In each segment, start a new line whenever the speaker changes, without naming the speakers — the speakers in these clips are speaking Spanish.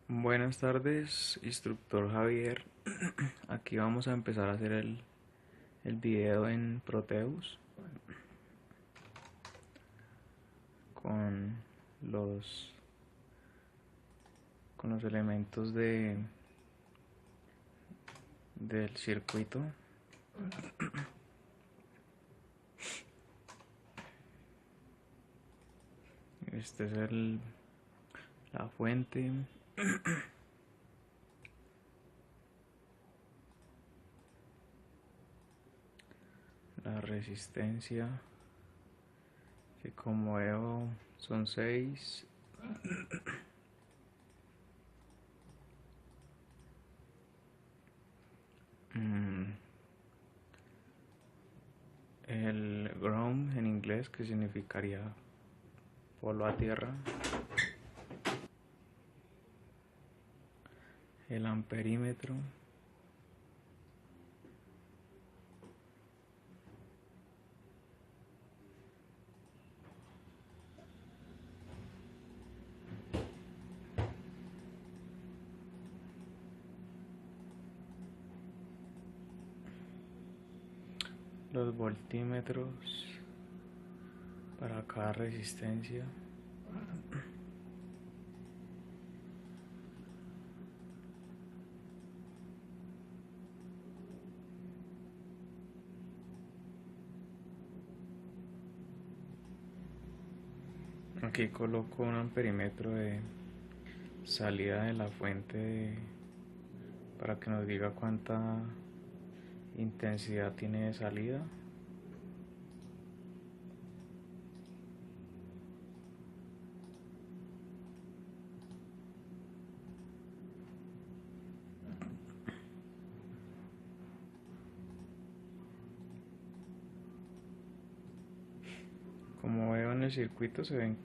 Buenas tardes, instructor Javier. Aquí vamos a empezar a hacer el video en Proteus con los, con los elementos del circuito. Este es la fuente. La resistencia, que como veo son 6. El ground en inglés, que significaría polo a tierra. El amperímetro. Los voltímetros para cada resistencia. Aquí coloco un amperímetro de salida de la fuente para que nos diga cuánta intensidad tiene de salida. Como veo en el circuito se ven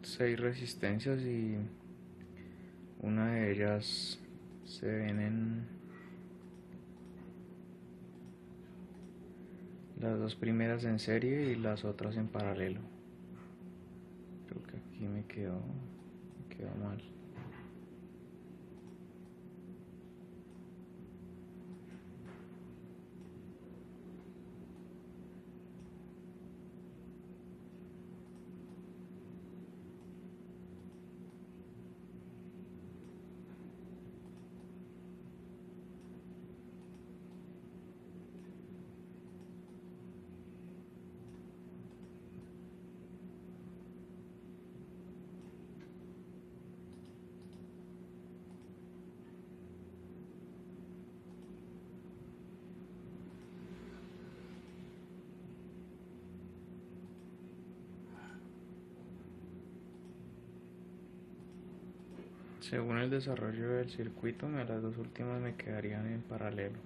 6 resistencias y una de ellas se ven en las dos primeras en serie y las otras en paralelo. Creo que aquí me quedó mal. Según el desarrollo del circuito, las dos últimas me quedarían en paralelo.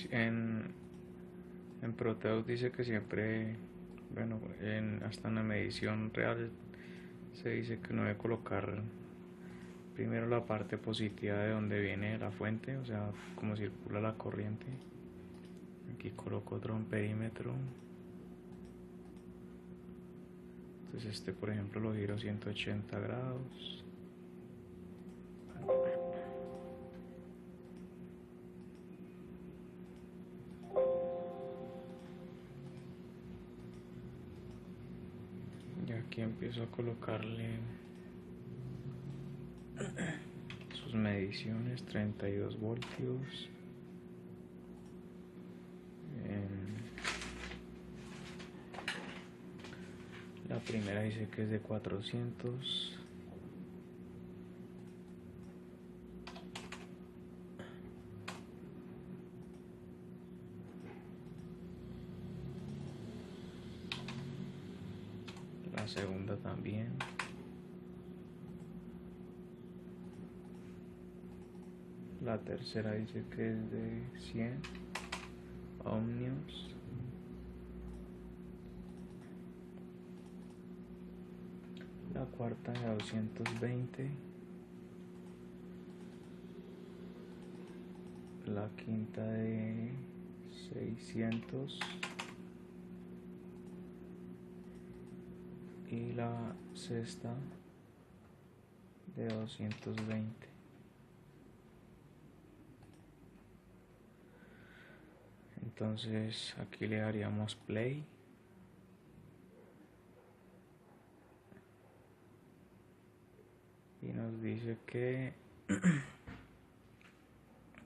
En, en Proteus dice que siempre, bueno, hasta en la medición real se dice que uno debe colocar primero la parte positiva de donde viene la fuente, o sea, como circula la corriente. Aquí coloco otro amperímetro. Entonces este, por ejemplo, lo giro 180 grados. Y aquí empiezo a colocarle sus mediciones, 32 voltios. La primera dice que es de 400. segunda también. La tercera dice que es de 100 ohmios. La cuarta de 220. La quinta de 600. Y la sexta de 220. Entonces aquí le daríamos play. Y nos dice que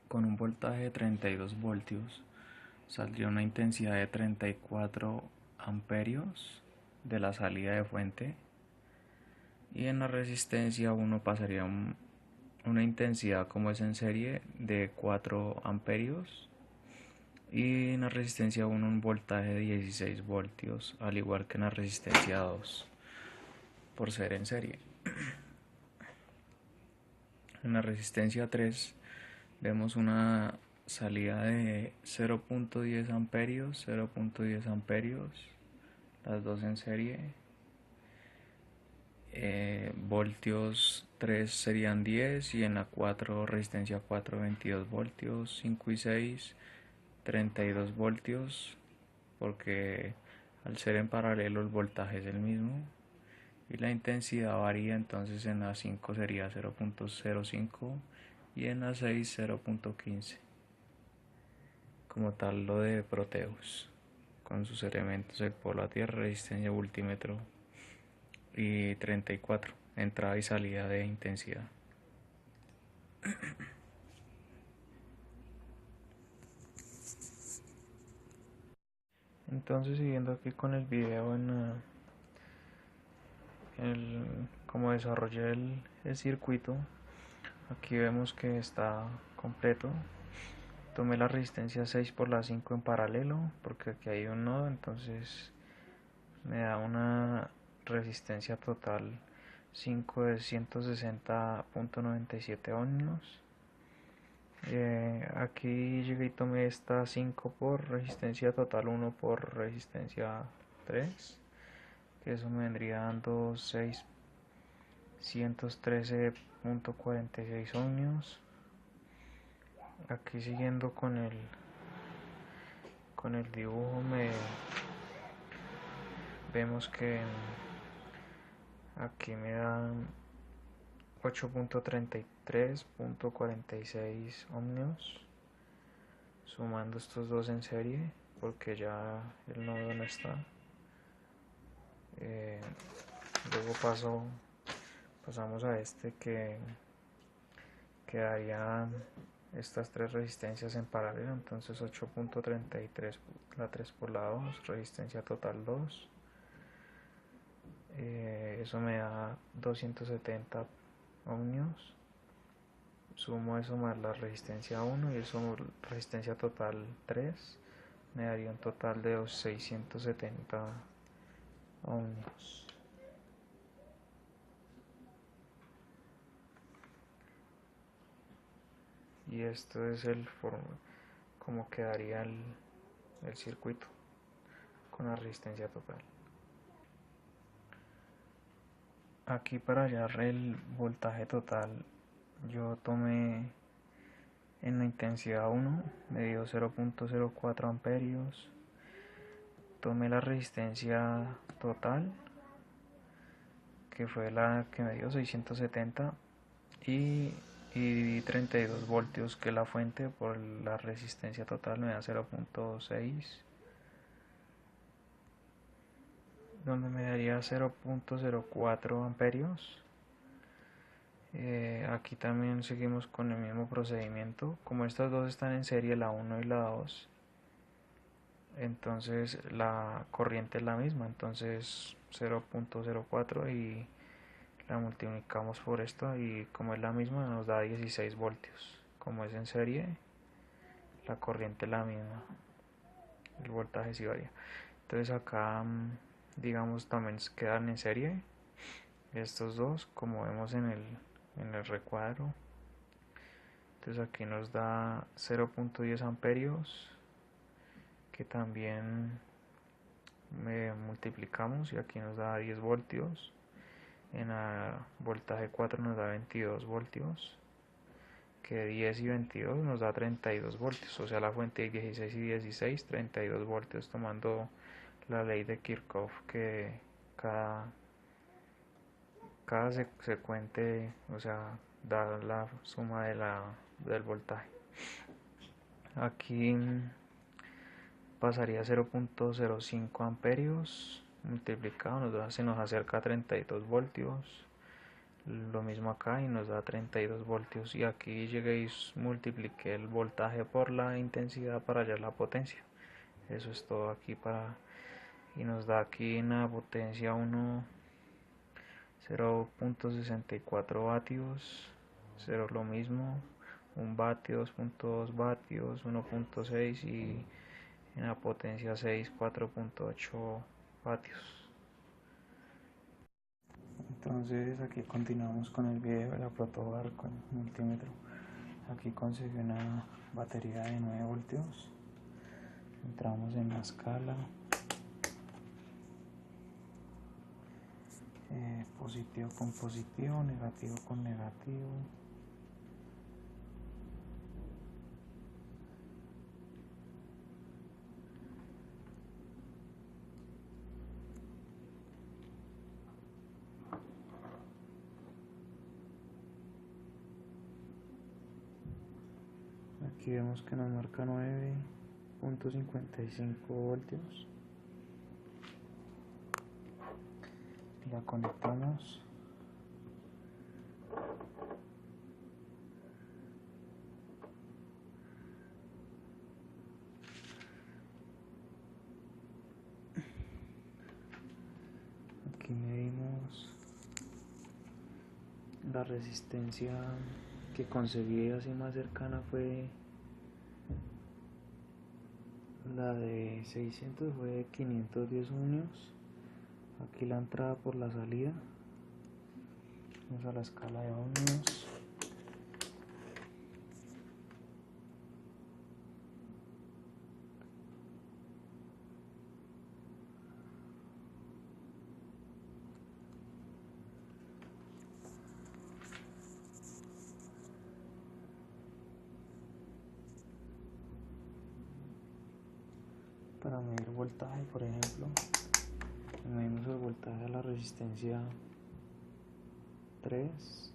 con un voltaje de 32 voltios saldría una intensidad de 34 amperios de la salida de fuente, y en la resistencia 1 pasaría una intensidad como es en serie de 4 amperios, y en la resistencia 1 un voltaje de 16 voltios, al igual que en la resistencia 2 por ser en serie. En la resistencia 3 vemos una salida de 0.10 amperios, 0.10 amperios, las dos en serie. Voltios 3 serían 10, y en la 4 resistencia 4 22 voltios, 5 y 6 32 voltios, porque al ser en paralelo el voltaje es el mismo, y la intensidad varía. Entonces en la 5 sería 0.05 y en la 6 0.15, como tal lo de Proteus, con sus elementos: el polo a tierra, resistencia, voltímetro, y 34 entrada y salida de intensidad. Entonces, siguiendo aquí con el video, cómo desarrollé el circuito, aquí vemos que está completo. Tomé la resistencia 6 por la 5 en paralelo, porque aquí hay un nodo, entonces me da una resistencia total 5 de 160.97 ohmios. Aquí llegué y tomé esta 5 por resistencia total, 1 por resistencia 3, que eso me vendría dando 613.46 ohmios. Aquí siguiendo con el dibujo, vemos que aquí me dan 8.33.46 ohmios, sumando estos dos en serie, porque ya el nodo no está. Luego pasamos a este, que quedaría estas tres resistencias en paralelo. Entonces 8.33 la 3 por la 2, resistencia total 2. Eso me da 270 ohmios. Sumo eso más la resistencia 1 y eso resistencia total 3, me daría un total de 670 ohmios. Y esto es como quedaría el circuito con la resistencia total. Aquí, para hallar el voltaje total, yo tomé en la intensidad 1, me dio 0.04 amperios. Tomé la resistencia total, que fue la que me dio 670, y dividí 32 voltios, que es la fuente, por la resistencia total, me da 0.6, donde me daría 0.04 amperios. Aquí también seguimos con el mismo procedimiento. Como estas dos están en serie, la 1 y la 2, entonces la corriente es la misma, entonces 0.04, y la multiplicamos por esto, y como es la misma nos da 16 voltios. Como es en serie, la corriente es la misma, el voltaje sí varía. Entonces acá digamos también quedan en serie estos dos, como vemos en el recuadro. Entonces aquí nos da 0.10 amperios, que también multiplicamos, y aquí nos da 10 voltios. En el voltaje 4 nos da 22 voltios, que 10 y 22 nos da 32 voltios, o sea la fuente de 16 y 16, 32 voltios, tomando la ley de Kirchhoff, que cada secuente, o sea, da la suma del voltaje. Aquí pasaría a 0.05 amperios multiplicado, se nos acerca a 32 voltios. Lo mismo acá y nos da 32 voltios, y aquí llegué y multipliqué el voltaje por la intensidad para hallar la potencia. Eso es todo aquí y nos da aquí una potencia 0.64 vatios, 0 lo mismo, 1 vatio, 2.2 vatios, 1.6 y en la potencia 6, 4.8 vatios. Entonces aquí continuamos con el video de la protobar con multímetro. Aquí conseguí una batería de 9 voltios. Entramos en la escala. Positivo con positivo, negativo con negativo. Aquí vemos que nos marca 9.55 voltios. La conectamos. Aquí medimos la resistencia que conseguí así más cercana, fue la de 600, fue de 510 ohmios. Aquí la entrada por la salida. Vamos a la escala de ohmios. Para medir voltaje, por ejemplo, medimos el voltaje a la resistencia 3.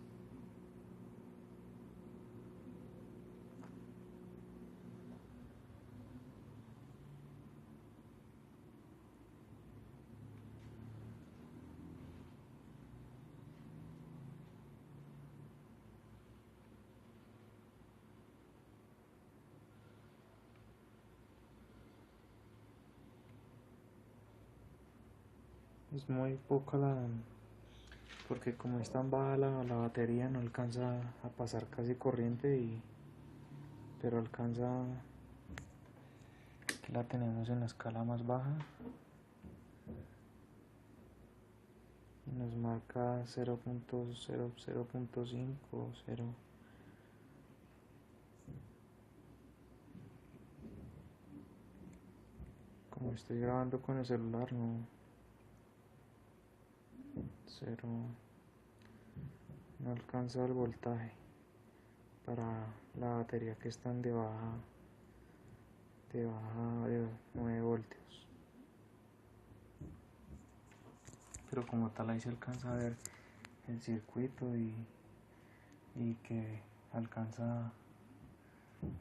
Es muy poca porque como es tan baja la batería, no alcanza a pasar casi corriente, pero alcanza. Aquí la tenemos en la escala más baja y nos marca 0.5, 0. Como estoy grabando con el celular, no, 0, no alcanza el voltaje para la batería que están de 9 voltios. Pero como tal ahí se alcanza a ver el circuito y que alcanza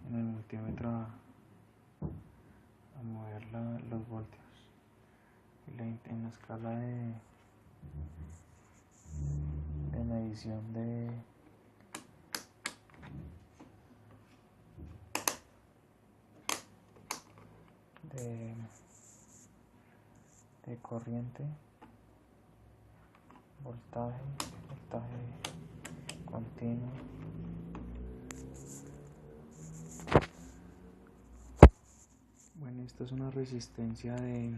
en el multímetro a mover los voltios. En la escala de medición de corriente, voltaje continuo. Bueno, esta es una resistencia de